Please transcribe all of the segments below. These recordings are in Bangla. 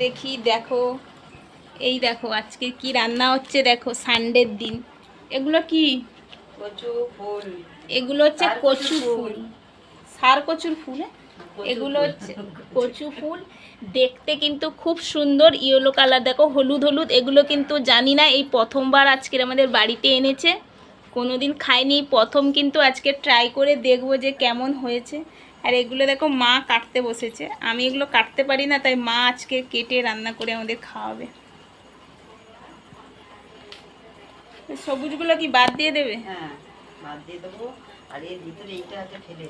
দেখি দেখো, এই দেখো আজকে কি রান্না হচ্ছে দেখো, সানডের দিন। এগুলো কি? কচু ফুল। এগুলো হচ্ছে কচু ফুল, সার কচুর ফুল। এগুলো হচ্ছে কচু ফুল। দেখতে কিন্তু খুব সুন্দর, ইয়েলো কালার, দেখো হলুদ হলুদ। এগুলো কিন্তু জানি না, এই প্রথমবার আজকের আমাদের বাড়িতে এনেছে, কোনোদিন খাইনি, প্রথম কিন্তু আজকে ট্রাই করে দেখবো যে কেমন হয়েছে। আর এগুলো দেখো মা কাটতে বসেছে, আমি এগুলো কাটতে পারি না, তাই মা আজকে কেটে রান্না করে আমাদের খাওয়াবে। সবুজগুলো কি বাদ দিয়ে দেবে? হ্যাঁ, বাদ দিয়ে দেবো। আর এর ভিতরে এইটা আছে, ফেলে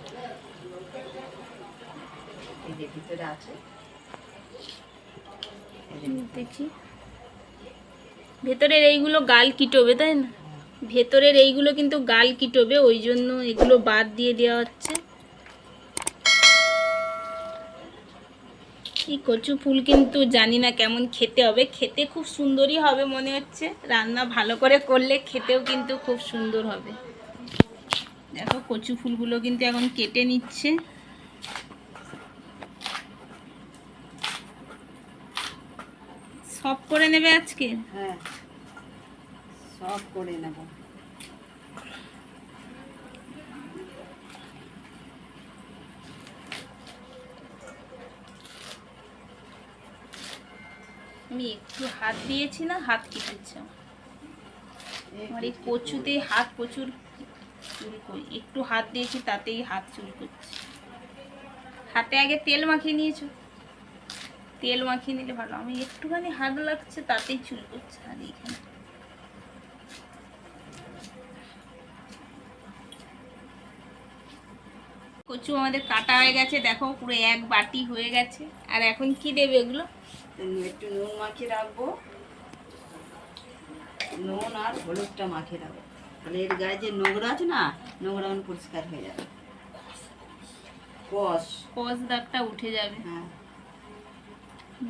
এই যে ভিতরে আছে, দেখি ভেতরের এইগুলো গাল কিটোবে, তাই না? ভেতরের এইগুলো কিন্তু গাল কিটোবে, ওই জন্য এগুলো বাদ দিয়ে দেওয়া হচ্ছে। এই কচু ফুল কিন্তু জানি না কেমন খেতে হবে, খেতে খুব সুন্দরই হবে মনে হচ্ছে, রান্না ভালো করে করলে খেতেও কিন্তু খুব সুন্দর হবে। দেখো কচু ফুলগুলো কিন্তু এখন কেটে নিচ্ছে। সব করে নেবে আজকে? হ্যাঁ, সব করে নেব। আমি একটু হাত দিয়েছি না, হাত কেটেছে আমার এই কচুতে, হাত প্রচুর চুলকোই, একটু হাত দিয়েছি তাতেই হাত চুলকোচ্ছে। হাতে আগে তেল মাখিয়ে নিয়েছো? তেল মাখিয়ে নিলে ভালো, আমি একটুখানি হাত লাগছে তাতেই চুলকোচ্ছে। আর এইখানে কচু আমাদের কাটা হয়ে গেছে, দেখো পুরো এক বাটি হয়ে গেছে। আর এখন কি দেবে এগুলো? একটু নুন মাখিয়ে রাখবো, নুন আর হলুদটা মাখিয়ে রাখবো, তাহলে এর গায়ে যে নোংরা আছে না, নোংরা পরিষ্কার হয়ে যাবে, কষ দাগটা উঠে যাবে। হ্যাঁ,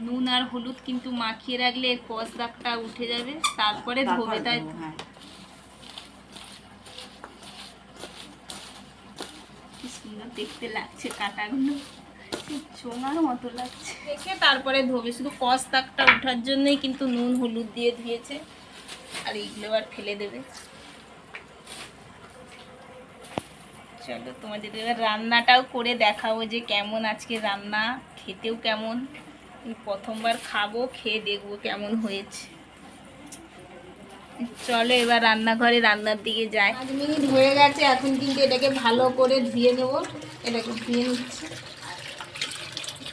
নুন আর হলুদ কিন্তু মাখিয়ে রাখলে এর কষ দাগটা উঠে যাবে, তারপরে ধোবে, তাই? হ্যাঁ। কি সুন্দর দেখতে লাগছে কাটাগুলো, চোঙার মতো লাগছে দেখে। তারপরে ধোবে, শুধু কষ দাগটা ওঠার জন্যই কিন্তু নুন হলুদ দিয়ে ধুয়েছে। আর এইগুলো আর ফেলে দেবে। চলো তোমাদের এবার রান্নাটাও করে দেখাবো যে কেমন আজকে রান্না, খেতেও কেমন। এই প্রথমবার খাবো, খেয়ে দেখবো কেমন হয়েছে। চলো এবার রান্নাঘরে রান্নার দিকে যাই। 5 মিনিট হয়ে গেছে, এখন কিন্তু এটাকে ভালো করে ধুয়ে নেব। এটাকে ধুয়ে নিচ্ছি,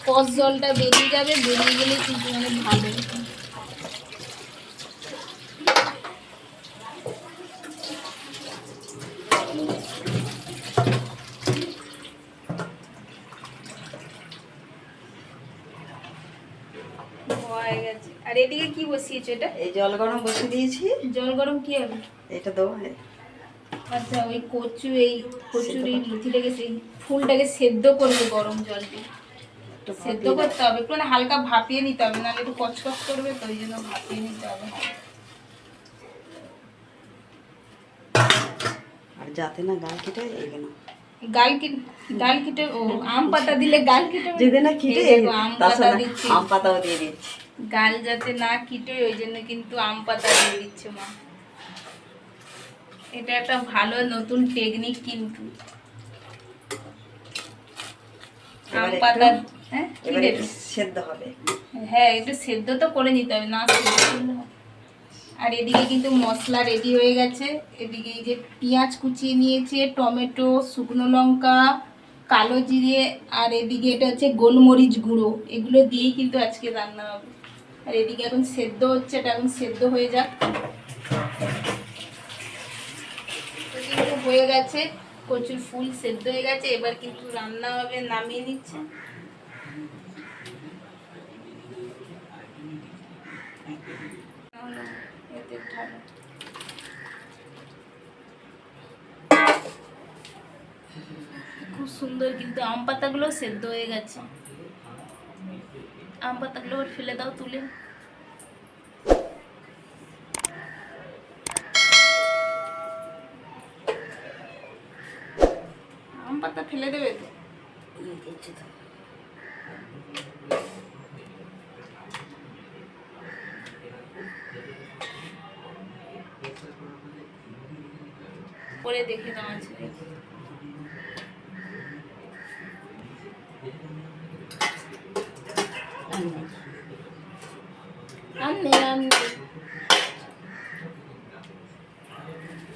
কষ জলটা বেরিয়ে যাবে, বেরিয়ে গেলে কিন্তু অনেক ভালো। হয়ে গেছে। আর এদিকে কি বসিয়েছো? এটা এই জল গরম বসিয়ে দিয়েছি। জল গরম কি হবে? এটা দেবো। আচ্ছা, ওই কচু, এই কচুর এই লুচিটাকে, সেই ফুলটাকে সেদ্ধ করবে গরম জল দিয়ে, সেদ্ধ করতে হবে একটু, মানে হালকা ভাপিয়ে নিতে হবে, নাহলে একটু কচকচ করবে, তো ওই জন্য ভাপিয়ে নিতে হবে। আর যাতে না গাল কেটে, এইখানে গাল কেটে, ও আম পাতা দিলে গাল কেটে যদি না কেটে, আম পাতা দিচ্ছি, আম পাতাও দিয়ে দিচ্ছি, গাল যাতে না কেটে, ওই জন্য কিন্তু আম পাতা দিয়ে দিচ্ছে মা। এটা একটা ভালো নতুন টেকনিক কিন্তু। আম পাতা, হ্যাঁ সেদ্ধ হবে। হ্যাঁ, একটু সেদ্ধ তো করে নিতে হবে, না সেদ্ধ করলে হবে। আর এদিকে কিন্তু মশলা রেডি হয়ে গেছে। এদিকে এই যে পেঁয়াজ কুচিয়ে নিয়েছে, টমেটো, শুকনো লঙ্কা, কালো জিরে, আর এদিকে এটা হচ্ছে গোলমরিচ গুঁড়ো, এগুলো দিয়েই কিন্তু আজকে রান্না হবে। আর এদিকে এখন সেদ্ধ হচ্ছে, এটা এখন সেদ্ধ হয়ে যাক। কিন্তু হয়ে গেছে, কচুর ফুল সেদ্ধ হয়ে গেছে, এবার কিন্তু রান্না হবে, নামিয়ে নিচ্ছে। খুব সুন্দর কিন্তু আম পাতাগুলো সেদ্ধ হয়ে গেছে। আম পাতাগুলো ফেলে দাও তুলে। আম পাতা ফেলে দেবে তো? করে দেখে নাও আছে।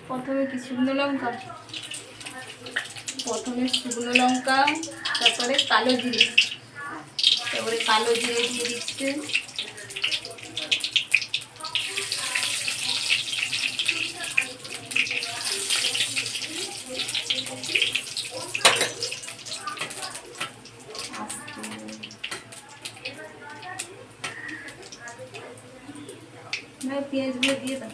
প্রথমে কি শুকনো লঙ্কা, তারপরে কালো জিরে, তারপরে কালো জিরে দিয়ে দিচ্ছে, পেঁয়াজগুলো দিয়ে দাও।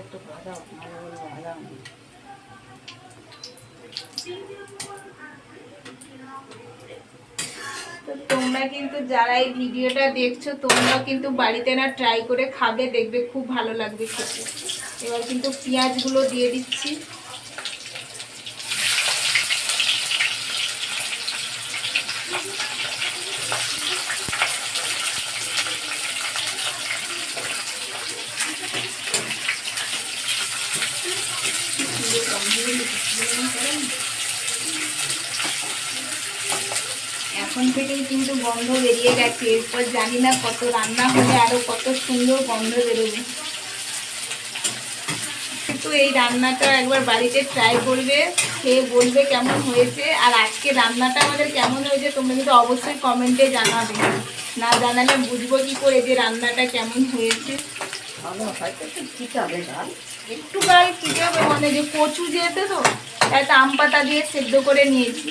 একটু ভাজা ভালো করে ভাজা তো তোমরা কিন্তু যারা এই ভিডিওটা দেখছো তোমরা কিন্তু বাড়িতে না ট্রাই করে খাবে, দেখবে খুব ভালো লাগবে খেতে। এবার কিন্তু পেঁয়াজগুলো দিয়ে দিচ্ছি। এখন থেকেই কিন্তু গন্ধ বেরিয়ে গেছে, এরপর জানি না কত রান্না হলে আরো কত সুন্দর গন্ধ বেরোবে। কিন্তু এই রান্নাটা একবার বাড়িতে ট্রাই করবে, খেয়ে বলবে কেমন হয়েছে। আর আজকে রান্নাটা আমাদের কেমন হয়েছে তোমরা কিন্তু অবশ্যই কমেন্টে জানাবে, না জানালে বুঝবো কি করে যে রান্নাটা কেমন হয়েছে। ভালো হয়তো একটু চিটাবে ডাল, একটু গাল কি যাবে, মানে যে কচু যেতে তো একটা আম পাতা দিয়ে সেদ্ধ করে নিয়েছি।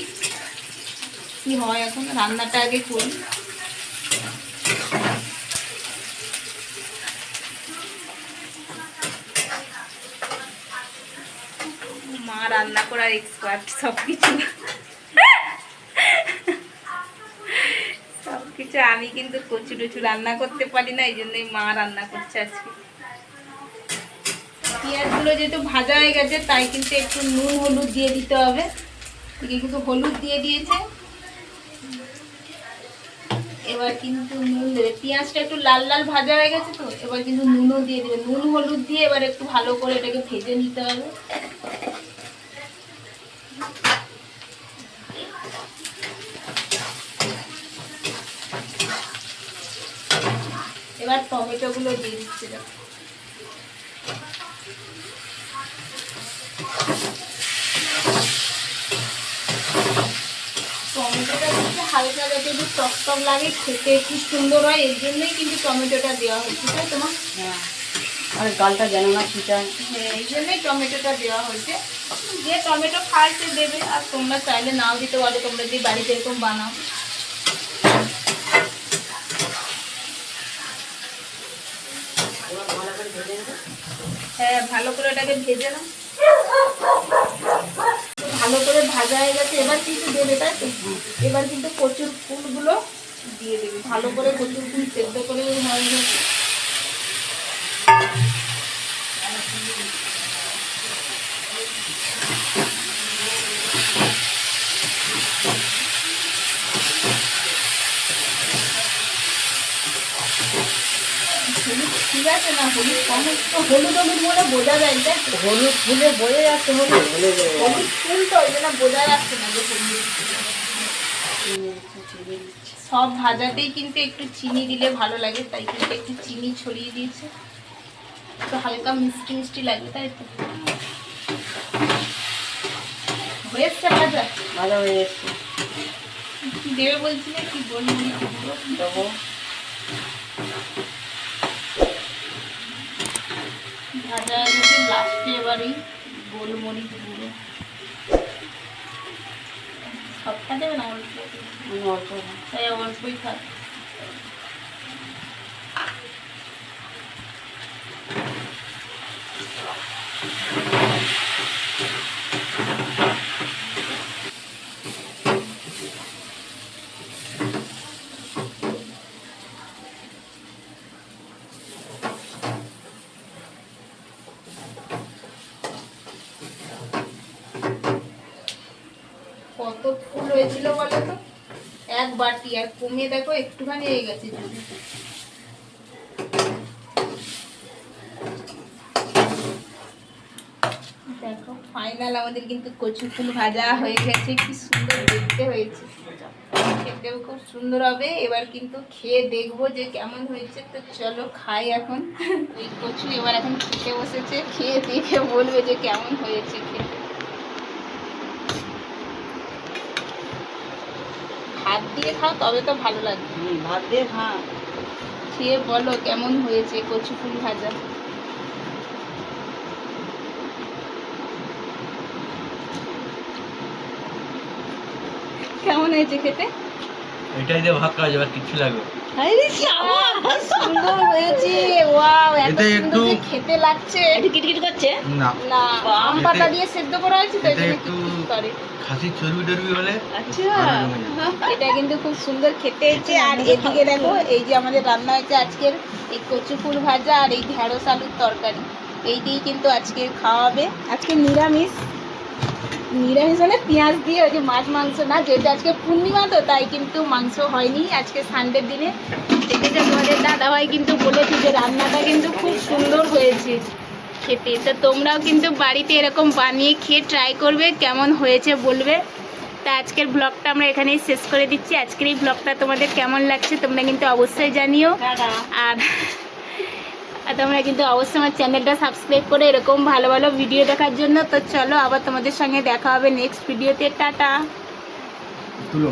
কি হয় এখন রান্নাটা আগে করি। মা রান্না করার এক্সপার্ট, সবকিছু সবকিছু আমি কিন্তু কচু টচু রান্না করতে পারি না, এই জন্যই মা রান্না করছে আজকে। পেঁয়াজগুলো যেহেতু ভাজা হয়ে গেছে তাই কিন্তু একটু নুন হলুদ দিয়ে দিতে হবে। কিন্তু হলুদ দিয়ে দিয়েছে, এবার কিন্তু নুন দেবে। পেঁয়াজটা একটু লাল লাল ভাজা হয়ে গেছে তো, এবার কিন্তু নুনও দিয়ে দেবে। নুন হলুদ দিয়ে এবার একটু ভালো করে এটাকে ভেজে নিতে হবে। এবার টমেটোগুলো দিয়ে দিচ্ছে। টমেটোটা দিচ্ছে হালকা যাতে একটু টক টক লাগে, খেতে একটু সুন্দর হয়, এর জন্যই কিন্তু টমেটোটা দেওয়া হয়েছে, তাই তোমার? হ্যাঁ, আর গালটা যেন না চিটায়। হ্যাঁ, এই জন্যই টমেটোটা দেওয়া হয়েছে। যে টমেটো খায় সে দেবে, আর তোমরা চাইলে নাও দিতে পারো, তোমরা যদি বাড়িতে এরকম বানাও। হ্যাঁ, ভালো করে এটাকে ভেজে নাও। ভালো করে ভাজা হয়ে গেছে, এবার কিছু দেবে, তাই তো? এবার কিন্তু কচুর ফুলগুলো দিয়ে দেবে। ভালো করে কচুর ফুল সেদ্ধ করে হয়ে গেছে। হলুদ ঠিক আছে না, হলুদ কম একটু, হলুদ হলুদ বলে বোঝা যায়, তাই তো? হলুদ ফুলে বয়ে যাচ্ছে, হলুদ ফুলে হলুদ ফুল তো ওই জন্য বোঝা যাচ্ছে না যে হলুদ। সব ভাজাতেই কিন্তু একটু চিনি দিলে ভালো লাগে, তাই কিন্তু একটু চিনি ছড়িয়ে দিয়েছে, একটু হালকা মিষ্টি মিষ্টি লাগে, তাই তো? হয়েছে ভাজা? ভালো হয়ে যাচ্ছে। কি দেবে বলছিলে, কি বলবো দেবো ভাজা যদি লাস্টে এবারই গোলমরিচ গুঁড়ো। সবটা দেবে না, অল্প অল্প তাই অল্পই থাক। কত ফুল হয়েছিল বলো তো? এক বাটি, আর কমিয়ে দেখো একটুখানি হয়ে গেছে জুড়ে। দেখো ফাইনাল আমাদের কিন্তু কচু ফুল ভাজা হয়ে গেছে, কি সুন্দর দেখতে হয়েছে, খেতেও খুব সুন্দর হবে। এবার কিন্তু খেয়ে দেখবো যে কেমন হয়েছে, তো চলো খাই এখন। এই কচু এবার এখন খেতে বসেছে, খেয়ে দেখে বলবে যে কেমন হয়েছে খেতে। ভাত দিয়ে খাও তবে তো ভালো লাগবে। ভাত দিয়ে খা। খেয়ে বলো কেমন হয়েছে কচু ফুল ভাজা। কেমন হয়েছে খেতে? এটাই দিয়ে ভাত খাওয়া যাবে, আর কিচ্ছু লাগবে আরে কি সুন্দর হয়েছে, ওয়াও এত এতে সুন্দর একটু- যে খেতে লাগছে। একটু কিটকিট করছে না। না, আম এতে- পাতা দিয়ে সেদ্ধ করা হয়েছে তো এতে এজন্য একটু কিটকিট করে। খাসির চর্বি টর্বি হলে আচ্ছা, আরো জমে যাবে। এটা কিন্তু খুব সুন্দর খেতে হয়েছে। আর এদিকে দেখো এই যে আমাদের রান্না হয়েছে আজকের এই কচু ফুল ভাজা আর এই ঢেঁড়স আলুর তরকারি, এই দিয়েই কিন্তু আজকে খাওয়া হবে। আজকে নিরামিষ, নিরামিষ মানে পেঁয়াজ দিয়ে, ওই যে মাছ মাংস না, যেহেতু আজকে পূর্ণিমা তো তাই কিন্তু মাংস হয়নি আজকে সানডের দিনে। দেখেছো তোমাদের দাদাভাই কিন্তু বলেছে যে রান্নাটা কিন্তু খুব সুন্দর হয়েছে খেতে, তো তোমরাও কিন্তু বাড়িতে এরকম বানিয়ে খেয়ে ট্রাই করবে, কেমন হয়েছে বলবে। তা আজকের ব্লগটা আমরা এখানেই শেষ করে দিচ্ছি। আজকের এই ব্লগটা তোমাদের কেমন লাগছে তোমরা কিন্তু অবশ্যই জানিও। আর তোমরা কিন্তু অবশ্যই আমার চ্যানেলটা সাবস্ক্রাইব করে এরকম ভালো ভালো ভিডিও দেখার জন্য। তো চলো আবার তোমাদের সঙ্গে দেখা হবে নেক্সট ভিডিওতে। টাটা। তুলো